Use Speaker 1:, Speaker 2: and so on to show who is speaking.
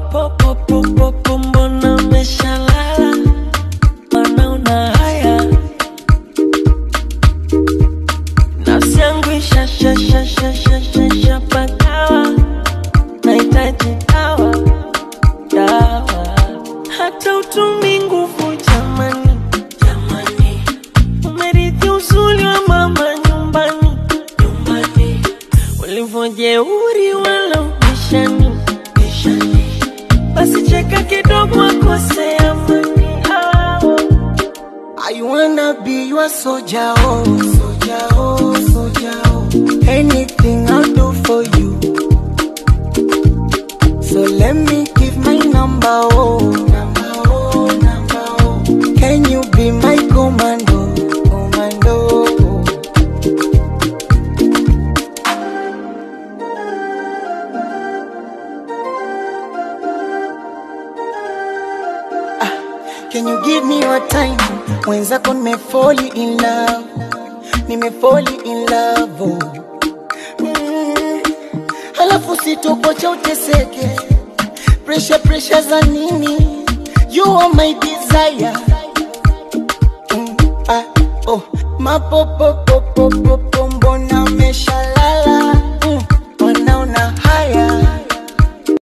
Speaker 1: Mapopopopopopo mbona umeshalala? Mana una haya? Nafsi yangu isha pagawa. Nahitaji dawa, dawa. Hata utumi nguvu jamani, jamani. Umerithi uzuri wa mama nyumbani, nyumbani. Ulivyojeuri wala ubishani, bishani. Basi cheka kidogo akose amani.
Speaker 2: I wanna be your soldier, oh, soldier, oh, soldier, oh. Anything I'll do for you. So let me give my number, oh, number, oh, number, oh. Can you be my commando, commando? Can you give me your time? Mwenzako nimefall in love, nimefall in love, oh. Halafu sitokocha uteseke. Pressure za nini? You are my desire. Oh, mapopopopopopo